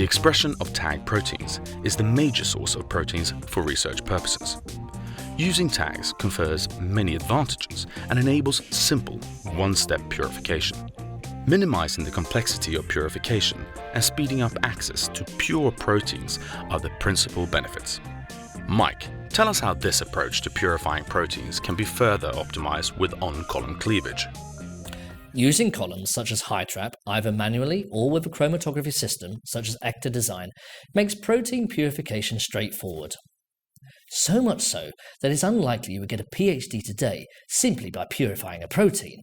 The expression of tag proteins is the major source of proteins for research purposes. Using tags confers many advantages and enables simple, one-step purification. Minimizing the complexity of purification and speeding up access to pure proteins are the principal benefits. Mike, tell us how this approach to purifying proteins can be further optimized with on-column cleavage. Using columns such as HiTrap, either manually or with a chromatography system such as ECTA Design, makes protein purification straightforward. So much so that it's unlikely you would get a PhD today simply by purifying a protein.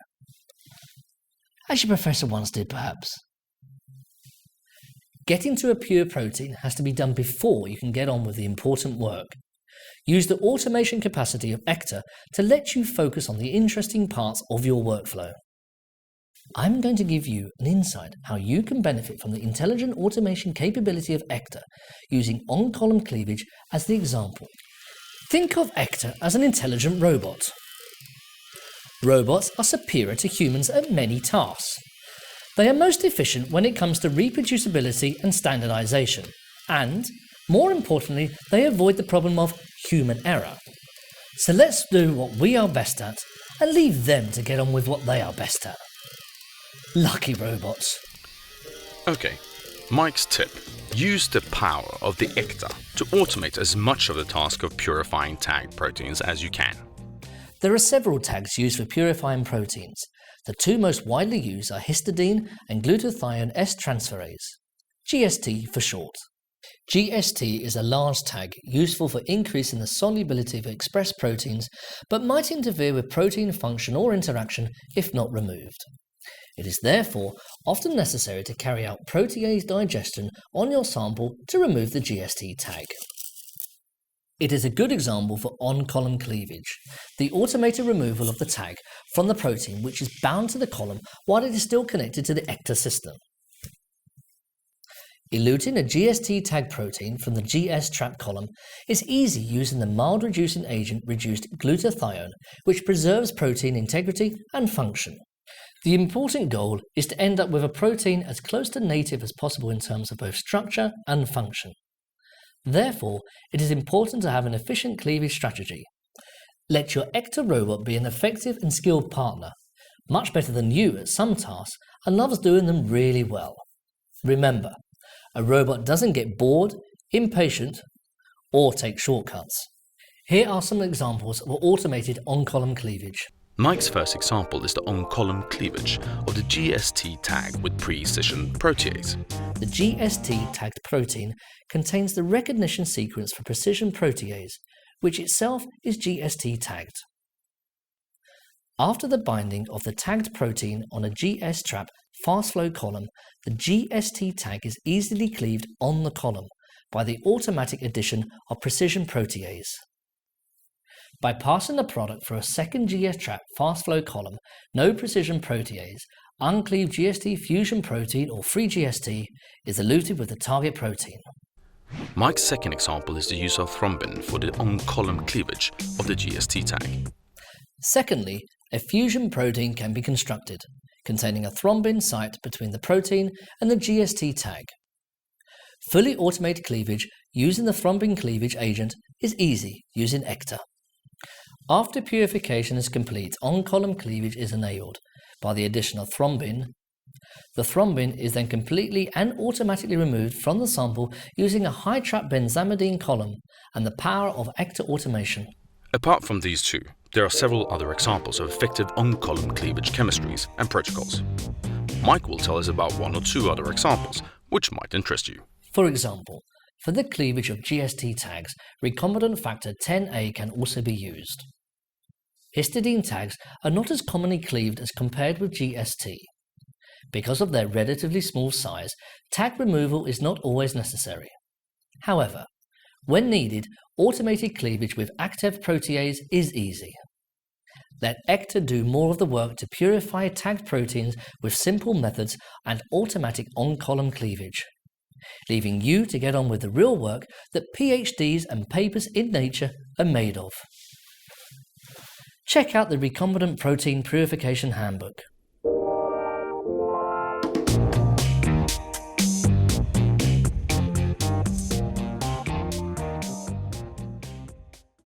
As your professor once did, perhaps. Getting to a pure protein has to be done before you can get on with the important work. Use the automation capacity of ECTA to let you focus on the interesting parts of your workflow. I'm going to give you an insight how you can benefit from the intelligent automation capability of ECTA using on-column cleavage as the example. Think of ECTA as an intelligent robot. Robots are superior to humans at many tasks. They are most efficient when it comes to reproducibility and standardization, and, more importantly, they avoid the problem of human error. So let's do what we are best at and leave them to get on with what they are best at. Lucky robots. Okay, Mike's tip. Use the power of the ECTA to automate as much of the task of purifying tagged proteins as you can. There are several tags used for purifying proteins. The two most widely used are histidine and glutathione S-transferase, GST for short. GST is a large tag useful for increasing the solubility of expressed proteins, but might interfere with protein function or interaction if not removed. It is therefore often necessary to carry out protease digestion on your sample to remove the GST tag. It is a good example for on-column cleavage, the automated removal of the tag from the protein which is bound to the column while it is still connected to the ECTA system. Eluting a GST tag protein from the GS-trap column is easy using the mild reducing agent reduced glutathione, which preserves protein integrity and function. The important goal is to end up with a protein as close to native as possible in terms of both structure and function. Therefore, it is important to have an efficient cleavage strategy. Let your ECTA robot be an effective and skilled partner, much better than you at some tasks and loves doing them really well. Remember, a robot doesn't get bored, impatient, or take shortcuts. Here are some examples of automated on-column cleavage. Mike's first example is the on-column cleavage of the GST tag with precision protease. The GST tagged protein contains the recognition sequence for precision protease, which itself is GST tagged. After the binding of the tagged protein on a GS-trap fast flow column, the GST tag is easily cleaved on the column by the automatic addition of precision protease. By passing the product for a second GS-trap fast flow column, no precision protease, uncleaved GST fusion protein or free GST is eluted with the target protein. Mike's second example is the use of thrombin for the on-column cleavage of the GST tag. Secondly, a fusion protein can be constructed, containing a thrombin site between the protein and the GST tag. Fully automated cleavage using the thrombin cleavage agent is easy using ECTA. After purification is complete, on-column cleavage is enabled by the addition of thrombin. The thrombin is then completely and automatically removed from the sample using a high-trap benzamidine column and the power of ECTA automation. Apart from these two, there are several other examples of effective on-column cleavage chemistries and protocols. Mike will tell us about one or two other examples, which might interest you. For example, for the cleavage of GST tags, recombinant factor 10A can also be used. Histidine tags are not as commonly cleaved as compared with GST. Because of their relatively small size, tag removal is not always necessary. However, when needed, automated cleavage with active protease is easy. Let ECTA do more of the work to purify tagged proteins with simple methods and automatic on-column cleavage, leaving you to get on with the real work that PhDs and papers in Nature are made of. Check out the Recombinant Protein Purification Handbook.